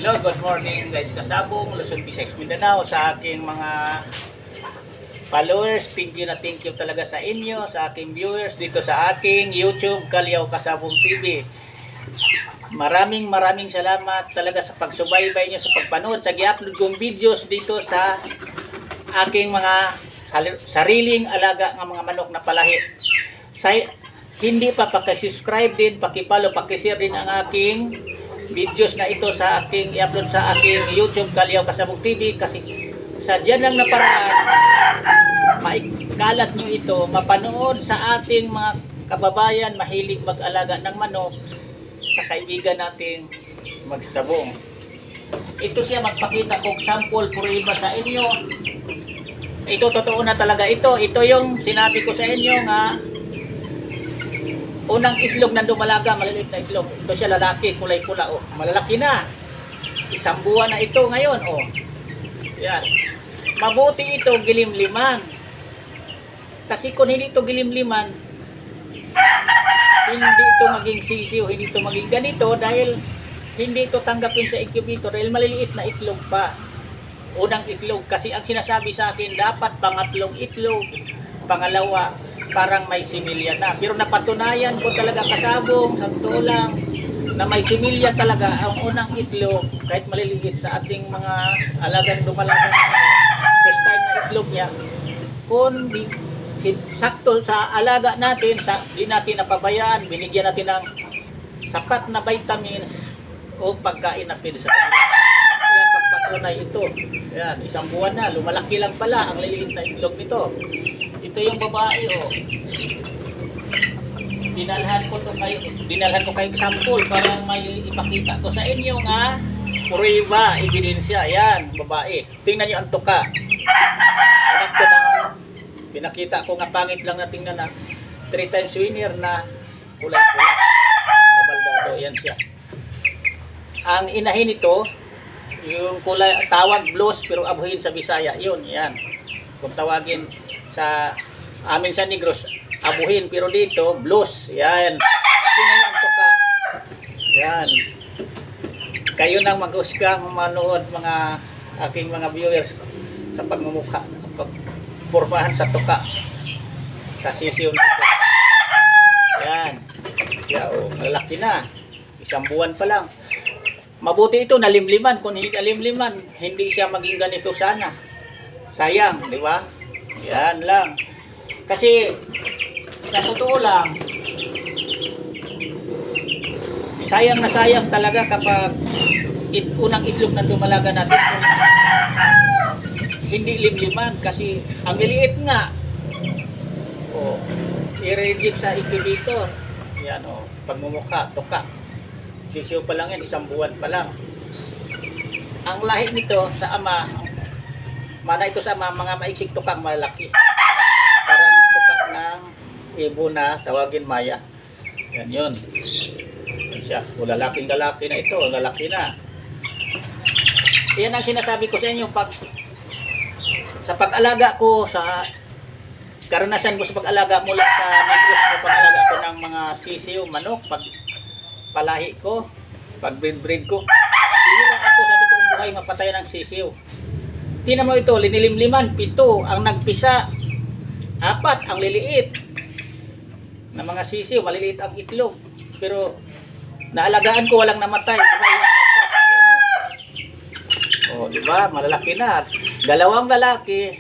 Hello, good morning guys kasabong, Luzon, Visayas, Mindanao, sa aking mga followers. Thank you talaga sa inyo, sa aking viewers dito sa aking YouTube, Kalyaw Kasabong TV. Maraming salamat talaga sa pagsubaybay nyo, sa pagpanood, sa gi-upload kong videos dito sa aking mga sariling alaga ng mga manok na palahi. Hindi pa paki-subscribe din, paki-follow, paki-share din ang aking videos na ito sa aking i-upload sa aking YouTube, Kalyaw Kasabong TV, kasi sa dyan lang na paraan maikalat nyo ito, mapanood sa ating mga kababayan mahilig mag-alaga ng manok, sa kaibigan nating magsasabong. Ito siya, magpakita kong sample prueba sa inyo. Ito totoo na talaga ito. Ito yung sinabi ko sa inyo nga unang itlog na dumalaga, maliliit na itlog. Ito siya, lalaki, kulay pula, oh. Malalaki na. Isang buwan na ito ngayon, oh. Yan. Mabuti ito gilimliman. Kasi kung hindi ito gilimliman, hindi ito maging sisiw, hindi ito maging ganito, dahil hindi ito tanggapin sa incubator dahil maliliit na itlog pa. Unang itlog, kasi ang sinasabi sa akin, dapat pangatlong itlog, pangalawa, parang may similya na. Pero napatunayan ko talaga kasabong, sa totoo lang, na may similya talaga ang unang itlog, kahit maliliit sa ating mga alagang dumalaga. First time na itlog niya, kung sakto sa alaga natin, di natin napabayaan, binigyan natin ng sapat na vitamins o pagkain na pwede sa kanila. Kaya pagpatunay ito, yan, isang buwan na, lumalaki lang pala ang liliit na itlog nito. Ito yung babae, oh. Dinalhan ko kayong sample para may ipakita ko sa inyo nga prueba, ebidensya. Yan, babae. Tingnan niyo ang tuka. Anak ko na, pinakita ko nga pangit lang na tingnan na 3 times winner na kulay-pula na baldado. Yan siya. Ang inahin ito, yung kulay, tawag blues pero abuhin sa Bisaya. Yun, yan. Kung tawagin sa amin sa Negros, abuhin, pero dito blues. Yan. Tingnan ang tuka. Yan. Kayo nang mag-usgang manood, mga aking mga viewers, sa pagmumukha, pagpormahan sa tuka, sa sisiw nito. Yan. Siya, oh, malaki na. Isang buwan pa lang. Mabuti ito nalimliman. Kung hindi nalimliman, hindi siya maging ganito sana. Sayang, di ba? Yan lang. Kasi sa totoo lang, sayang na sayang talaga kapag unang itlog na dumalaga natin hindi limliman, kasi ang liliit nga, oh, i-reject sa incubator. Yan, oh, pagmumukha, tuka, sisiw pa lang yan, isang buwan pa lang. Ang lahi nito sa ama, mana ito sa ama, mga maiksik tukang malaki, parang tuka ng ibo na tawagin maya. Yan yun. Yan siya. O, lalaking lalaki na ito. Lalaki na. Yan ang sinasabi ko sa inyo. Sa pag-alaga ko, sa karanasan ko sa pag-alaga mula sa Negros, sa pag-alaga ko ng mga sisiw, manok, palahi ko, pag-breed ko, bihira ako sa totoong buhay mapatay ng sisiw. Tingnan mo ito, linilimliman, 7 ang nagpisa, 4 ang liliit na mga sisiw, maliliit ang itlog, pero naalagaan ko, walang namatay. Oh, di ba? Malalaki na. 2 lalaki,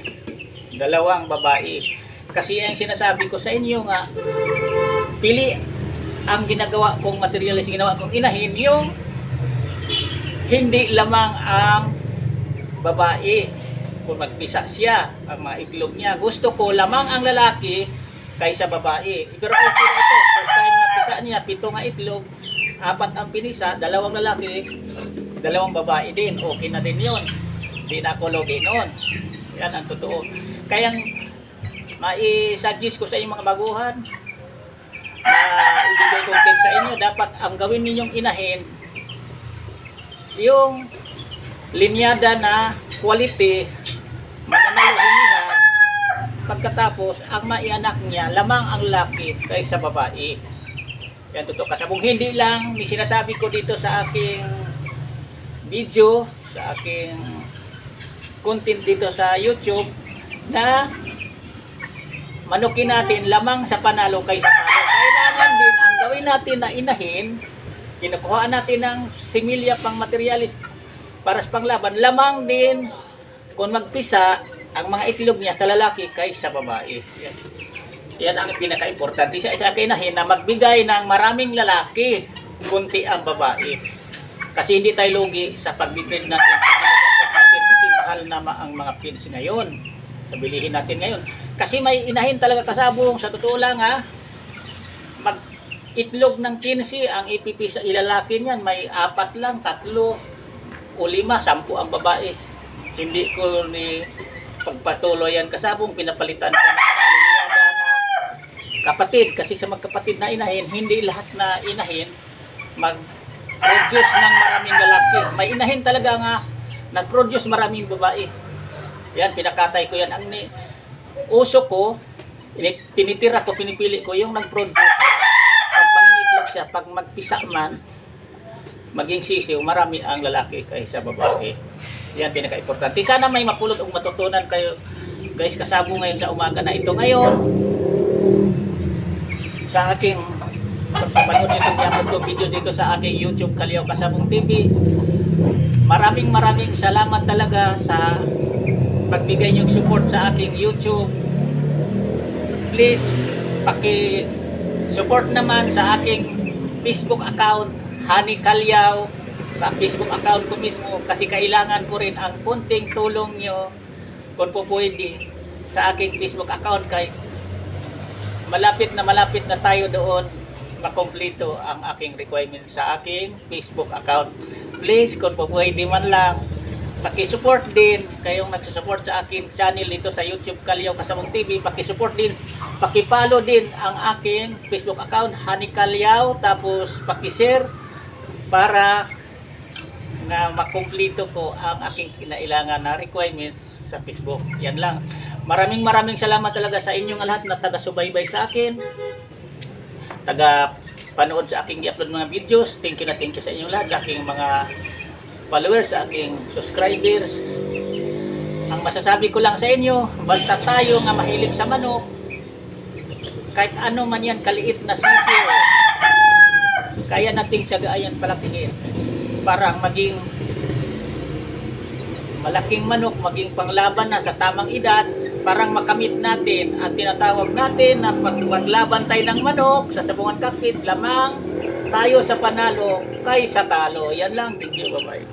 2 babae. Kasi ang sinasabi ko sa inyo nga, pili ang ginagawa kong materialis, ginawa kong inahin, yung hindi lamang ang babae. Kung magpisa siya, ang mga itlog niya, gusto ko lamang ang lalaki kaysa babae. Pero okay na ito. First time na pisa niya, 7 nga itlog, 4 ang pinisa, 2 lalaki, 2 babae din. Okay na din yun. Hindi na ako logi noon. Yan ang totoo. Kaya mai-suggest ko sa inyong mga baguhan na ibigay kong tip sa inyo, dapat ang gawin ninyong inahin yung linyada na quality, mananalo hinihan, pagkatapos ang maianak niya lamang ang laki kaysa babae. Yan totoo kasabong. Hindi lang ni sinasabi ko dito sa aking video, sa aking content dito sa YouTube na manukin natin lamang sa panalo kaysa talo. Kailangan din ang gawin natin na inahin, kinukuhaan natin ng similya pang materialis para sa panglaban, lamang din kung magpisa ang mga itlog niya sa lalaki kaysa babae. Yan ang pinaka-importante sa akin inahin na magbigay ng maraming lalaki, kunti ang babae. Kasi hindi tayo lugi sa pagbibid natin. Kasi mahal na ang mga feeds ngayon. Sa bilihin natin ngayon. Kasi may inahin talaga kasabong. Sa totoo lang mag-itlog ng 15 ang ipipisa ilalaki niyan. May 4 lang, 3 o 5, 10 ang babae. Hindi ko ni pagpatuloy yan kasabong. Pinapalitan ko na linyada na kapatid. Kasi sa magkapatid na inahin, hindi lahat na inahin mag-produce ng maraming lalaki. May inahin talaga nga nag-produce maraming babae. Yan, pinakatay ko yan. Ang uso ko, tinitira ko, pinipili ko yung nag-produce. Pag mangingitlog siya, pag magpisa man, maging sisiw, marami ang lalaki kaysa babae. Yan, pinaka-importante. Sana may mapulot o matutunan kayo, guys, kasabo ngayon sa umaga na ito. Ngayon, sa aking pagpapanood itong video dito sa aking YouTube Kalyaw Kasabong TV. Maraming salamat talaga sa pagbigay niyong support sa aking YouTube. Please, paki-support naman sa aking Facebook account, Hani Kalyaw, sa Facebook account ko mismo, kasi kailangan ko rin ang kunting tulong niyo kung po pwede sa aking Facebook account, kay malapit na tayo doon makompleto ang aking requirement sa aking Facebook account. Please, kung po pwede man lang, paki-support din kayong nagsusupport sa aking channel dito sa YouTube Kalyaw Kasabong TV. Paki-support din, paki-follow din ang aking Facebook account, Hani Kalyaw, tapos paki-share para na makompleto ko ang aking kinailangan na requirement sa Facebook. Yan lang. Maraming salamat talaga sa inyong lahat na taga-subaybay sa akin, taga-panood sa aking i-upload mga videos. Thank you sa inyong lahat, sa aking mga followers, sa aking subscribers. Ang masasabi ko lang sa inyo, basta tayo nga mahilig sa manok, kahit ano man yan kaliit na sisiw, kaya nating tiyagayan palakihin para maging malaking manok, maging panglaban na sa tamang edad, parang makamit natin ang tinatawag natin na pag maglaban tayo ng manok sa sabungan kakit, lamang tayo sa panalo kaysa talo. Yan lang. Thank you. Bye-bye.